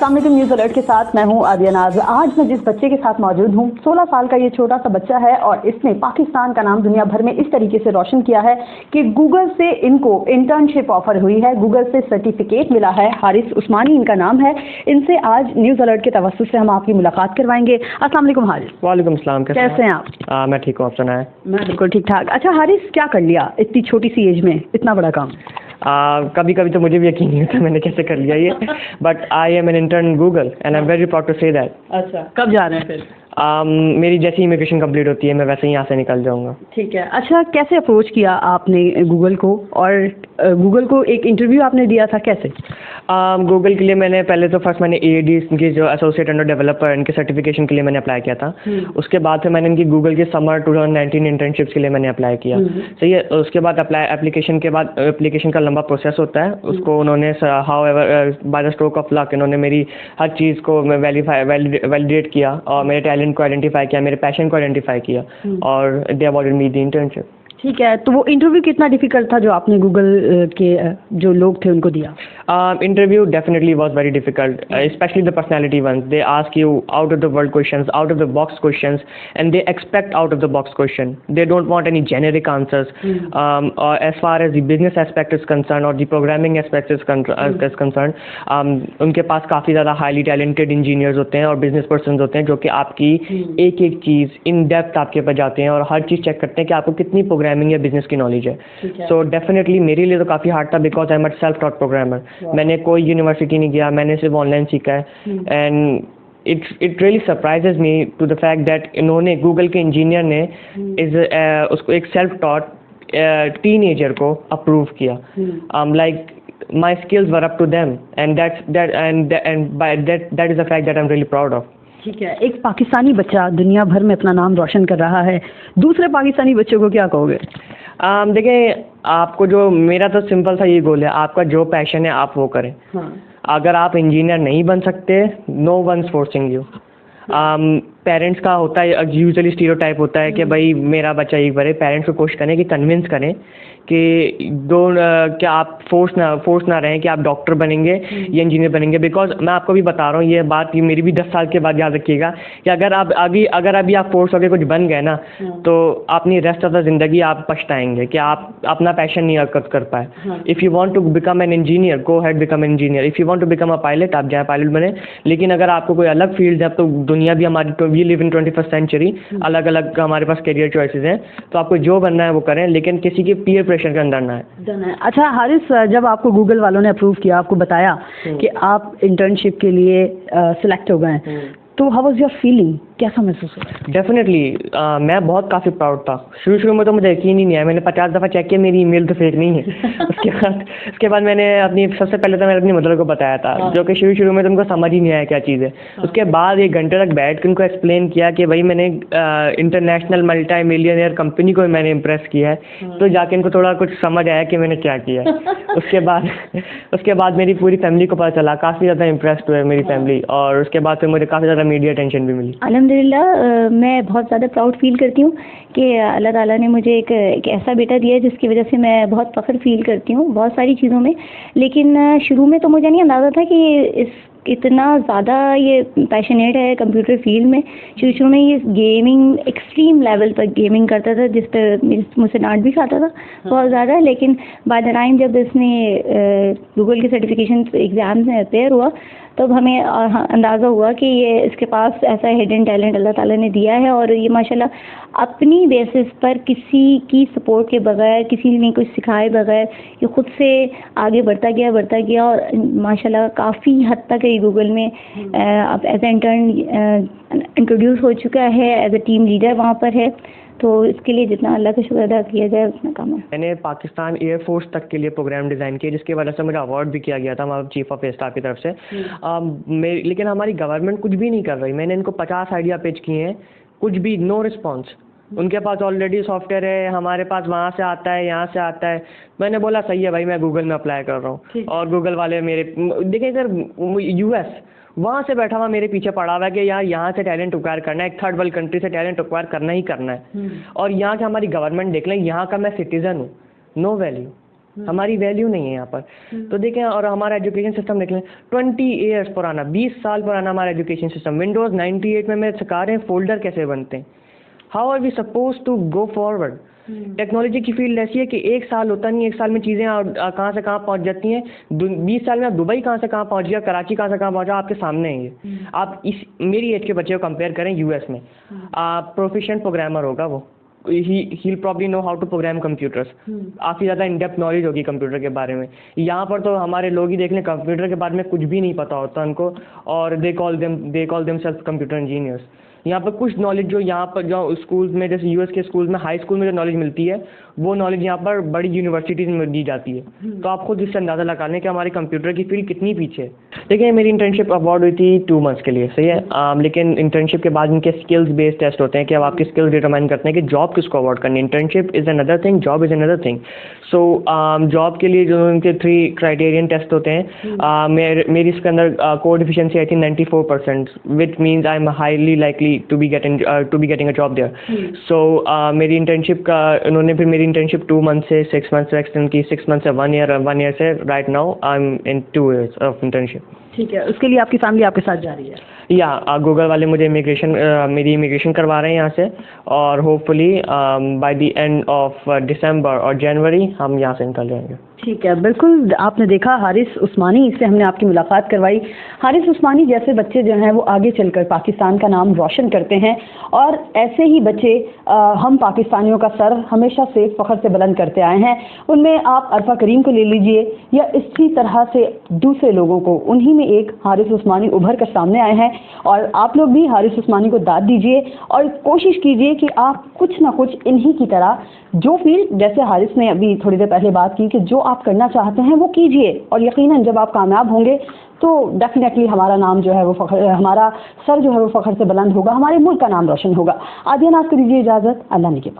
अस्सलाम वालेकुम, news alert के साथ मैं हूं आदिया नाज। आज मैं जिस बच्चे के साथ मौजूद हूं, 16 साल का ये छोटा सा बच्चा है और इसने पाकिस्तान का नाम दुनिया भर में इस तरीके से रोशन किया है कि गूगल से इनको इंटर्नशिप ऑफर हुई है, गूगल से सर्टिफिकेट मिला है। हारिस उस्मानी इनका नाम है। इनसे आज न्यूज़ अलर्ट के तवस्सुस से हम आपकी मुलाकात करवाएंगे। अस्सलाम वालेकुम हारिस। वालेकुम सलाम। कैसे हैं आप? मैं ठीक हूँ, आप सुनाएं? मैं बिल्कुल ठीक ठाक। अच्छा हारिस, क्या कर लिया इतनी छोटी सी एज में इतना बड़ा काम? कभी कभी तो मुझे भी यकीन नहीं होता मैंने कैसे कर लिया ये, but I am an intern Google and I am very proud to say that. अच्छा, कब जा रहे हैं फिर? मेरी जैसी इमिग्रेशन कंप्लीट होती है मैं वैसे ही यहाँ से निकल जाऊँगा। ठीक है। अच्छा, कैसे अप्रोच किया आपने गूगल को, और गूगल को एक इंटरव्यू आपने दिया था, कैसे? गूगल के लिए मैंने पहले तो फर्स्ट मैंने AAD की जो एसोसिएट अंडर डेवलपर इनके सर्टिफिकेशन के लिए मैंने अप्लाई किया था। उसके बाद फिर मैंने इनकी गूगल के समर 2019 इंटर्नशिप्स के लिए मैंने अप्लाई किया। सही है। उसके बाद एप्लीकेशन का लंबा प्रोसेस होता है, उसको उन्होंने how ever by the stroke of luck इन्होंने मेरी हर चीज़ को वैलिडेट किया और मेरे टैलेंट को आइडेंटिफाई किया, मेरे पैशन को आइडेंटिफाई किया और दे अवॉर्डेड मी द इंटर्नशिप। ठीक है। तो वो इंटरव्यू कितना डिफिकल्ट था जो आपने गूगल के जो लोग थे उनको दिया? Interview definitely was very difficult, specially the personality ones. They ask you out of the world questions, out of the box questions, and they expect out of the box question. They don't want any generic answers. As far as the business aspect is concerned or the programming aspect is concerned, उनके पास काफ़ी ज़्यादा highly talented engineers होते हैं और business person होते हैं जो कि आपकी एक एक चीज़ इन डेप्थ आपके पास जाते हैं और हर चीज़ चेक करते हैं कि आपको कितनी प्रोग्रामिंग या बिजनेस की नॉलेज है। सो डेफिनेटली मेरे लिए तो काफ़ी हार्ड था, because I am a self taught programmer. मैंने कोई यूनिवर्सिटी नहीं गया, मैंने सिर्फ ऑनलाइन सीखा है। And it really surprises me to the fact that इन्होंने गूगल के इंजीनियर ने उसको एक सेल्फ टॉट टीनेजर को अप्रूव किया। Like my skills were up to them and by that is a fact that I'm really proud of. ठीक है। एक पाकिस्तानी बच्चा दुनिया भर में अपना नाम रोशन कर रहा है, दूसरे पाकिस्तानी बच्चों को क्या कहोगे? देखिए, आपको जो मेरा तो सिंपल सा ये गोल है, आपका जो पैशन है आप वो करें। अगर आप इंजीनियर नहीं बन सकते, no one's forcing you. Parents का होता है यूजुअली स्टीरियोटाइप होता है कि भाई मेरा बच्चा ये करे। पेरेंट्स को कोशिश करें कि कन्विंस करें कि क्या आप फोर्स ना रहें कि आप डॉक्टर बनेंगे या इंजीनियर बनेंगे। बिकॉज मैं आपको भी बता रहा हूँ, ये बात ये मेरी भी 10 साल के बाद याद रखिएगा कि अगर अभी आप फोर्स होकर कुछ बन गए ना, तो अपनी रेस्ट ऑफ द जिंदगी आप पछताएंगे कि आप अपना पैशन नहीं कर पाए। If you want to become an engineer, go ahead become an engineer. If you want to become a pilot, आप जाए पायलट बने। लेकिन अगर आपको कोई अलग फील्ड है, तो दुनिया भी हमारी, we live in 21st century, अलग अलग हमारे पास करियर चॉइसेस हैं, तो आपको जो बनना है वो करें, लेकिन किसी की पीयर प्रेशर के अंदर ना है। अच्छा हारिस, जब आपको गूगल वालों ने अप्रूव किया, आपको बताया कि आप इंटर्नशिप के लिए सिलेक्ट हो गए, तो हाउ वाज योर फीलिंग? कैसा महसूस हुआ? डेफिनेटली मैं बहुत काफ़ी प्राउड था। शुरू में तो मुझे यकीन ही नहीं आया, मैंने 50 दफ़ा चेक किया मेरी ईमेल तो फेक नहीं है। उसके बाद मैंने सबसे पहले तो मैंने अपनी मदर को बताया था, जो कि शुरू में तो उनको समझ ही नहीं आया क्या चीज़ है। उसके बाद 1 घंटे तक बैठ कर उनको एक्सप्लेन किया कि भाई मैंने इंटरनेशनल मल्टी मिलियनियर कंपनी को मैंने इम्प्रेस किया है, तो जाके इनको थोड़ा कुछ समझ आया कि मैंने क्या किया है। उसके बाद मेरी पूरी फैमिली को पता चला, काफ़ी ज़्यादा इम्प्रेस्ड हुए मेरी फैमिली, और उसके बाद फिर मुझे काफ़ी ज़्यादा मीडिया अटेंशन भी मिली। अल्हम्दुलिल्लाह, मैं बहुत ज़्यादा प्राउड फील करती हूँ कि अल्लाह ताला ने मुझे एक ऐसा बेटा दिया है जिसकी वजह से मैं बहुत फ़ख्र फील करती हूँ बहुत सारी चीज़ों में। लेकिन शुरू में तो मुझे नहीं अंदाज़ा था कि इतना ज़्यादा ये पैशनेट है कंप्यूटर फील्ड में। शुरू में ये गेमिंग एक्सट्रीम लेवल पर गेमिंग करता था, जिस पर मुझसे डांट भी खाता था बहुत ज़्यादा। लेकिन बाय द टाइम जब इसने गूगल के सर्टिफिकेशन एग्ज़ाम में अपेयर हुआ, तब हमें अंदाज़ा हुआ कि ये इसके पास ऐसा हिडन टैलेंट अल्लाह ताला ने दिया है, और ये माशाल्लाह अपनी बेसिस पर किसी की सपोर्ट के बगैर, किसी ने कुछ सिखाए बगैर ये खुद से आगे बढ़ता गया और माशाल्लाह काफ़ी हद तक ये गूगल में अब एज ए इंटर्न इंट्रोड्यूस हो चुका है, एज ए टीम लीडर वहाँ पर है। तो इसके लिए जितना अल्लाह का शुक्र अदा किया जाए उतना कम है। मैंने पाकिस्तान एयरफोर्स तक के लिए प्रोग्राम डिज़ाइन किया, जिसकी वजह से मुझे अवार्ड भी किया गया था हमारे चीफ ऑफ स्टाफ की तरफ से। लेकिन हमारी गवर्नमेंट कुछ भी नहीं कर रही। मैंने इनको 50 आइडिया पेश किए हैं, कुछ भी नो रिस्पॉन्स। उनके पास ऑलरेडी सॉफ्टवेयर है, हमारे पास वहाँ से आता है, यहाँ से आता है। मैंने बोला सही है भाई, मैं गूगल में अप्लाई कर रहा हूँ, और गूगल वाले मेरे देखिए सर, US वहाँ से बैठा हुआ मेरे पीछे पड़ा हुआ है कि यार यहाँ से टैलेंट एक्वायर करना है, एक थर्ड वर्ल्ड कंट्री से टैलेंट एक्वायर करना ही करना है। और यहाँ की हमारी गवर्नमेंट देख लें, यहाँ का मैं सिटीजन हूँ, नो वैल्यू। हमारी वैल्यू नहीं है यहाँ पर। तो देखें, और हमारा एजुकेशन सिस्टम देख लें, 20 ईयर्स पुराना, 20 साल पुराना हमारा एजुकेशन सिस्टम। विंडोज़ 98 में मैं सिखा रहे हैं फोल्डर कैसे बनते हैं। How are we suppose to go forward? Technology की फील्ड ऐसी है कि एक साल होता नहीं, एक साल में चीज़ें कहाँ से कहाँ पहुँच जाती हैं। 20 साल में आप दुबई कहाँ से कहाँ पहुँच गया, कराची कहाँ से कहाँ पहुँचा, आपके सामने है ये। आप इस मेरी एज के बच्चे को कंपेयर करें यूएस में, प्रोफिशिएंट प्रोग्रामर होगा वो, he'll probably know how to program computers। काफ़ी ज़्यादा इन डेप्थ नॉलेज होगी कंप्यूटर के बारे में। यहाँ पर तो हमारे लोग ही देख लें, कंप्यूटर के बारे में कुछ भी नहीं पता होता उनको, और they call themselves computer engineers. यहाँ पर कुछ नॉलेज जो यहाँ पर जो स्कूल्स में, जैसे यूएस के स्कूल्स में, हाई स्कूल में जो नॉलेज मिलती है, वो नॉलेज यहाँ पर बड़ी यूनिवर्सिटीज़ में दी जाती है। तो आप खुद इससे अंदाज़ा लगा लें कि हमारी कंप्यूटर की फील्ड कितनी पीछे है। देखिए, मेरी इंटर्नशिप अवॉर्ड हुई थी 2 मंथ्स के लिए, सही है। लेकिन इंटर्नशिप के बाद इनके स्किल्स बेस्ड टेस्ट होते हैं कि अब आपकी स्किल्स डिटरमाइन करते हैं कि जॉब किसको अवॉर्ड करनी है। Internship is another thing, job is another thing. So job के लिए जो उनके 3 क्राइटेरियन टेस्ट होते हैं, मेरी इसके अंदर कोड एफिशिएंसी आई थी 94%, which means I am highly likely to be getting a job there. So मेरी इंटर्नशिप का उन्होंने फिर मेरी इंटर्नशिप 2 मंथ से 6 मंथ से एक्सटेंड की, 6 मंथ से 1 ईयर से right now I am in 2 years of internship. ठीक है, उसके लिए आपकी फैमिली आपके साथ जा रही है? या गूगल वाले मुझे मेरी इमिग्रेशन करवा रहे हैं यहाँ से, और hopefully by the end of December और जनवरी हम यहाँ से निकल जाएंगे। ठीक है, बिल्कुल। आपने देखा हारिस उस्मानी से हमने आपकी मुलाकात करवाई। हारिस उस्मानी जैसे बच्चे जो हैं वो आगे चलकर पाकिस्तान का नाम रोशन करते हैं, और ऐसे ही बच्चे हम पाकिस्तानियों का सर हमेशा से फ़ख्र से बुलंद करते आए हैं। उनमें आप अरफा करीम को ले लीजिए, या इसी तरह से दूसरे लोगों को, उन्हीं में एक हारिस उस्मानी उभर कर सामने आए हैं। और आप लोग भी हारिस उस्मानी को दाद दीजिए और कोशिश कीजिए कि आप कुछ ना कुछ इन्हीं की तरह जो फील्ड, जैसे हारिस ने अभी थोड़ी देर पहले बात की कि जो आप करना चाहते हैं वो कीजिए, और यकीनन जब आप कामयाब होंगे तो डेफिनेटली हमारा नाम जो है वो हमारा सर जो है वो फ़ख्र से बुलंद होगा, हमारे मुल्क का नाम रोशन होगा। आदिया नाज़ को दीजिए इजाज़त, अल्लाह ने के पास।